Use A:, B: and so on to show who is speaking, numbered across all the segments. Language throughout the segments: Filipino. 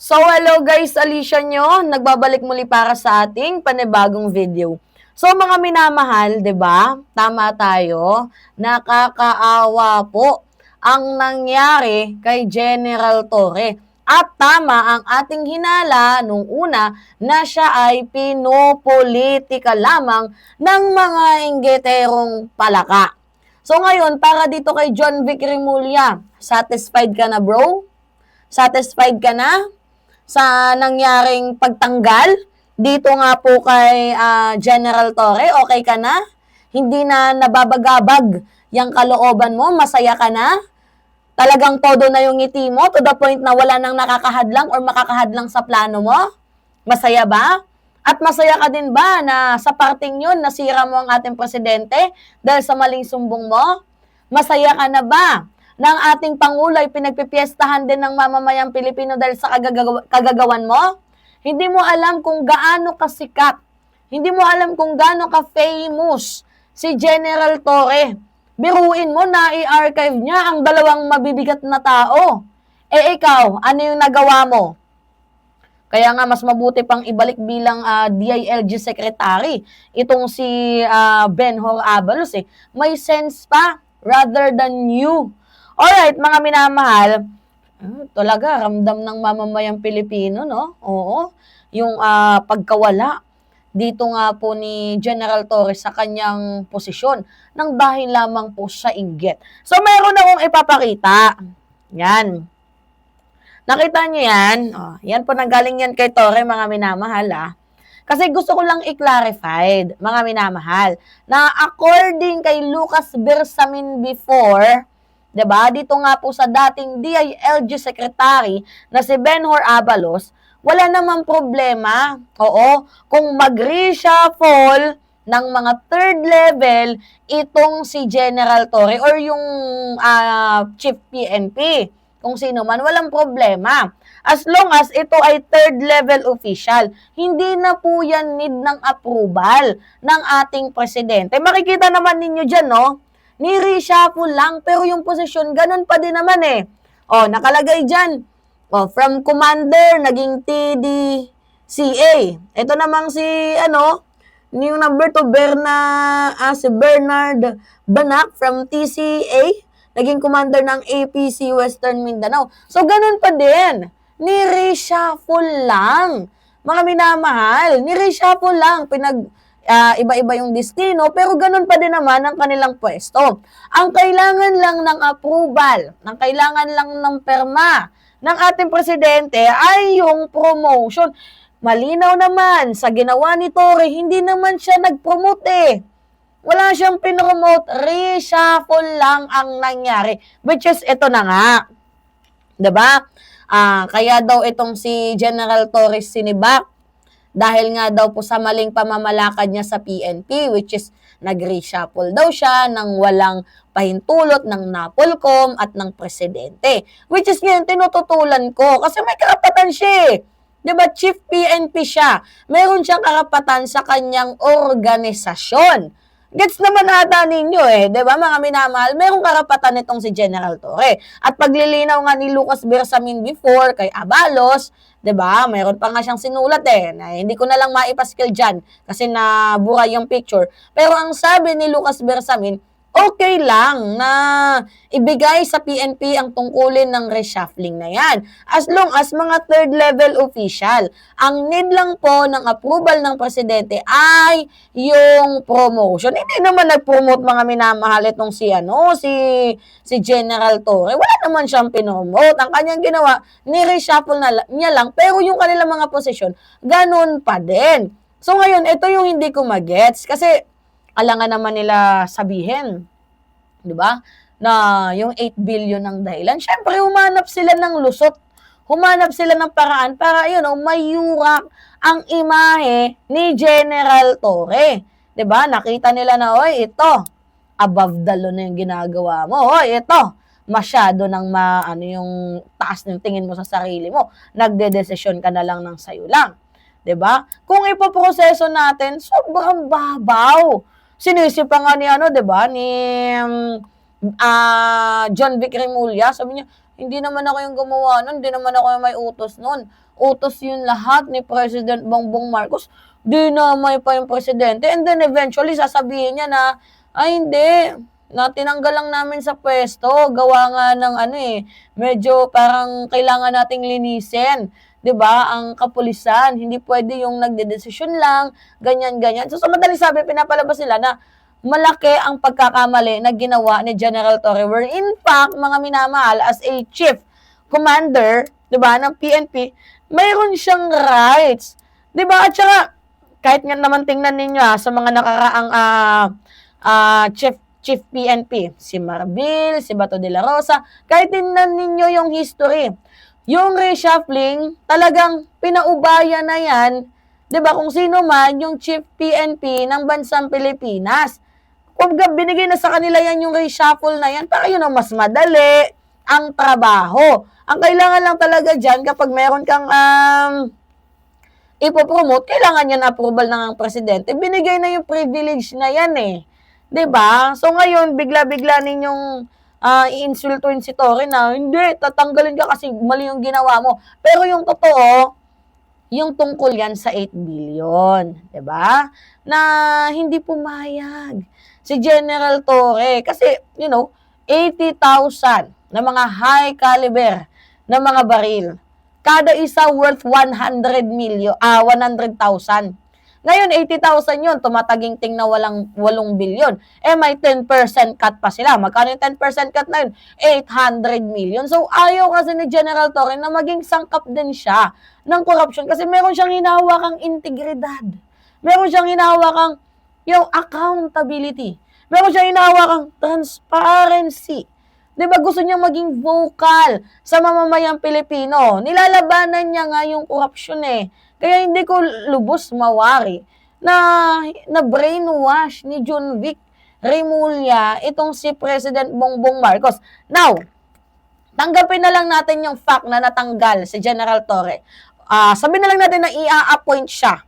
A: So hello guys, Alicia nyo, nagbabalik muli para sa ating panibagong video. So mga minamahal, 'di ba? Tama tayo, nakakaawa po ang nangyari kay General Torre. At tama ang ating hinala nung una na siya ay pinopolitika lamang ng mga inggeterong palaka. So ngayon, para dito kay John Vic Rimulya, satisfied ka na bro? Satisfied ka na sa nangyaring pagtanggal dito nga po kay General Torre? Okay ka na? Hindi na nababagabag yung kalooban mo? Masaya ka na? Talagang todo na yung ngiti mo to the point na wala nang nakakahadlang or makakahadlang sa plano mo? Masaya ba? At masaya ka din ba na sa parting yun, nasira mo ang ating presidente dahil sa maling sumbong mo? Masaya ka na ba ng ating Pangulo ay pinagpipiestahan din ng mamamayang Pilipino dahil sa kagagawan mo? Hindi mo alam kung gaano kasikat, hindi mo alam kung gaano ka-famous si General Torre. Biruin mo na i-archive niya ang dalawang mabibigat na tao. Eh ikaw, ano yung nagawa mo? Kaya nga mas mabuti pang ibalik bilang DILG Secretary itong si Benhur Abalos eh. May sense pa rather than you. Alright, mga minamahal, talaga ramdam ng mamamayang Pilipino, no? Oo, yung pagkawala dito nga po ni General Torres sa kanyang posisyon nang dahil lamang po sa inggit. So, meron akong ipapakita. Yan. Nakita niyo yan? Oh, yan po nanggaling yan kay Torre, mga minamahal, Kasi gusto ko lang i-clarify, mga minamahal, na according kay Lucas Bersamin before, 'di ba? Dito nga po sa dating DILG Secretary na si Benhur Abalos, wala namang problema. Oo, kung mag-reshuffle ng mga third level itong si General Torre or yung Chief PNP, kung sino man, walang problema. As long as ito ay third level official, hindi na po yan need ng approval ng ating presidente. Makikita naman ninyo dyan, no? Ni-reshuffle lang, pero yung posisyon, ganun pa din naman eh. O, nakalagay dyan. O, from commander, naging TDCA. Ito namang si, yung number 2, si Bernard Banak from TCA, naging commander ng APC Western Mindanao. So, ganun pa din. Ni-reshuffle lang. Mga minamahal, ni-reshuffle lang. Iba-iba yung destino, pero ganun pa din naman ang kanilang pwesto. Ang kailangan lang ng approval, ang kailangan lang ng perma ng ating presidente ay yung promotion. Malinaw naman, sa ginawa ni Torre, hindi naman siya nag-promote eh. Wala siyang pinromote, reshuffle lang ang nangyari. Which is, ito na nga. Diba? Kaya daw itong si General Torres sinibak dahil nga daw po sa maling pamamalakad niya sa PNP, which is nag-reshuffle daw siya ng walang pahintulot ng NAPOLCOM at ng presidente. Which is ngayon, tinututulan ko kasi may karapatan siya eh. Diba, Chief PNP siya. Meron siyang karapatan sa kanyang organisasyon. Gets naman ata ninyo eh, di ba mga minamahal? Merong karapatan itong si General Torre. At paglilinaw nga ni Lucas Bersamin before kay Abalos, di ba? Meron pa nga siyang sinulat eh. Na hindi ko na lang maipaskill dyan kasi nabura yung picture. Pero ang sabi ni Lucas Bersamin, okay lang na ibigay sa PNP ang tungkulin ng reshuffling na yan. As long as mga third level official, ang need lang po ng approval ng presidente ay yung promotion. Hindi naman nag-promote mga minamahal itong si General Torre. Wala naman siyang pinomote. Ang kanyang ginawa, ni-reshuffle niya lang, pero yung kanilang mga posisyon, ganun pa din. So ngayon, ito yung hindi ko magets kasi alangan naman nila sabihin, di ba, na yung 8 billion ang dahilan. Siyempre, humanap sila ng lusot. Humanap sila ng paraan para, mayurak ang imahe ni General Torre. Di ba? Nakita nila na, ito, above the law na yung ginagawa mo. Ito, masyado ng yung taas ng tingin mo sa sarili mo. Nagde-desisyon ka na lang ng sayo lang. 'Di ba? Kung ipoproseso natin, sobrang babaw. Sinisipa nga ni 'di ba, ni John Vic Rimulya, sabi niya, Hindi naman ako yung gumawa nun, hindi naman ako yung may utos nun. Utos yun lahat ni President Bongbong Marcos. Dinamay pa yung presidente. And then eventually, sasabihin niya na, ay hindi, na tinanggal lang namin sa pwesto. Gawa nga ng medyo parang kailangan nating linisin. 'Di ba? Ang kapulisan, hindi pwede yung nagdedesisyon lang, ganyan-ganyan. So, sa madaling sabi, pinapalabas nila na malaki ang pagkakamali na ginawa ni General Torre. Where in fact, mga minamahal, as a chief commander, 'di ba, ng PNP, mayroon siyang rights. 'Di ba? At saka, kahit nga naman tingnan ninyo sa mga nakaraang Chief PNP, si Marbil, si Bato de la Rosa, kahit tingnan ninyo yung history, yung reshuffling, talagang pinaubaya na yan, 'di ba, kung sino man yung Chief PNP ng bansang Pilipinas. Kung binigay na sa kanila yan yung reshuffle na yan, para yun ang mas madali ang trabaho. Ang kailangan lang talaga dyan, kapag meron kang ipopromote, kailangan yan approval ng presidente. Binigay na yung privilege na yan eh. 'Di ba? So ngayon, bigla-bigla ninyong iinsultuin si Torre na, hindi, tatanggalin ka kasi mali yung ginawa mo. Pero yung totoo, yung tungkol yan sa 8 billion. 'Di ba? Na hindi pumayag si General Torre. Kasi, 80,000 na mga high caliber na mga baril. Kada isa worth 100,000. Ngayon, 80,000 yun, tumataginting na 8 billion. May 10% cut pa sila. Magkano yung 10% cut na yun? 800 million. So, ayaw kasi ni General Torre na maging sangkap din siya ng corruption kasi meron siyang hinahawakang integridad. Meron siyang hinahawakang yung accountability. Meron siyang hinahawakang transparency. 'Di ba, gusto niyang maging vocal sa mamamayang Pilipino. Nilalabanan niya nga yung corruption eh. Kaya hindi ko lubos mawari na brainwash ni John Vic Remulla itong si President Bongbong Marcos. Now, tanggapin na lang natin yung fact na natanggal si General Torre. Sabihin na lang natin na i-appoint siya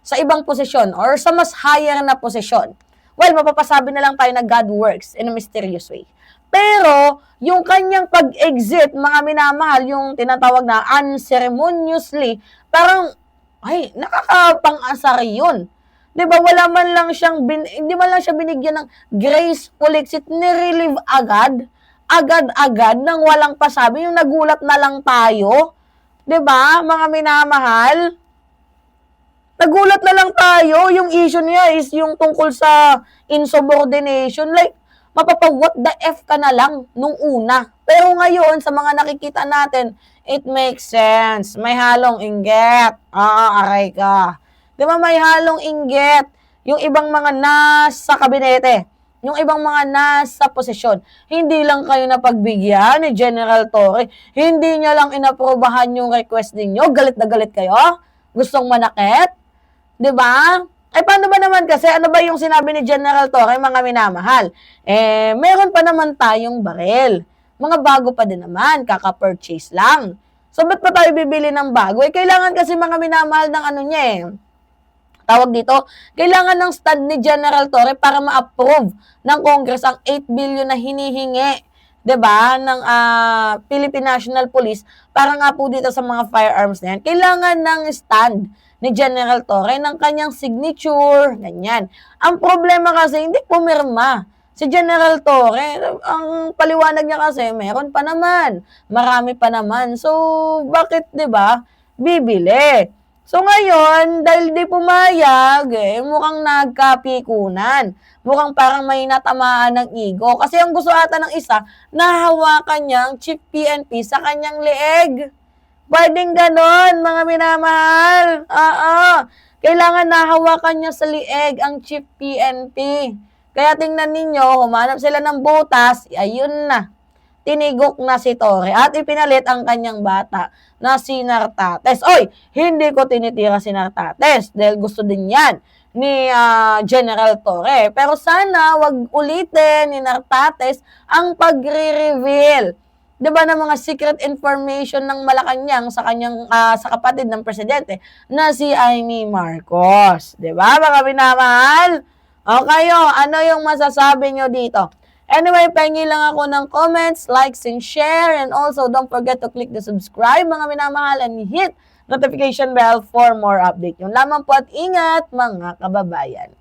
A: sa ibang posisyon or sa mas higher na posisyon. Well, mapapasabi na lang tayo na God works in a mysterious way. Pero, yung kanyang pag-exit, mga minamahal, yung tinatawag na unceremoniously, parang, ay, nakakapang-asar yun. 'Di ba? Wala man lang siyang, hindi man lang siya binigyan ng graceful exit, nirelieve agad-agad, nang walang pasabi, yung nagulat na lang tayo. 'Di ba, mga minamahal? Nagulat na lang tayo, yung issue niya is yung tungkol sa insubordination. Like, what the F ka na lang nung una. Pero ngayon, sa mga nakikita natin, it makes sense. May halong inggit. Aray ka. Di ba, may halong inggit. Yung ibang mga nasa kabinete, yung ibang mga nasa posisyon, hindi lang kayo napagbigyan ni General Torre. Hindi niya lang inaprobahan yung request ninyo. Galit na galit kayo? Gustong manakit? 'Di ba? Paano ba naman kasi? Ano ba yung sinabi ni General Torre, mga minamahal? Meron pa naman tayong baril. Mga bago pa din naman, kaka-purchase lang. So, ba't pa tayo bibili ng bago? Kailangan kasi, mga minamahal, ng tawag dito, kailangan ng stand ni General Torre para ma-approve ng Congress ang 8 billion na hinihingi, 'di ba, ng Philippine National Police para nga po dito sa mga firearms na yan. Kailangan ng stand ni General Torre ng kanyang signature, ganyan. Ang problema kasi, hindi pumirma si General Torre. Ang paliwanag niya kasi, meron pa naman, marami pa naman. So, bakit, 'di ba, bibili? So ngayon, dahil di pumayag, mukhang nagkapikunan. Mukhang parang may natamaan ng ego. Kasi ang gusto ata ng isa, nahawakan niyang Chief PNP sa kanyang leeg. Pwedeng ganon, mga minamahal. Kailangan nahawakan niya sa leeg ang Chief PNP. Kaya tingnan ninyo, humanap sila ng butas, ayun na. Tinigok na si Torre at ipinalit ang kanyang bata na si Nartates. Oy, hindi ko tinitira si Nartates dahil gusto din yan ni General Torre. Pero sana wag ulitin ni Nartates ang pagre-reveal, 'di ba, ng mga secret information ng Malacanang sa kanyang sa kapatid ng presidente na si Amy Marcos, 'di ba, mga minamahal? O kayo, ano yung masasabi nyo dito? Anyway, pahingi lang ako ng comments, likes, and share. And also, don't forget to click the subscribe, mga minamahal, and hit notification bell for more update. Yung lamang po at ingat, mga kababayan.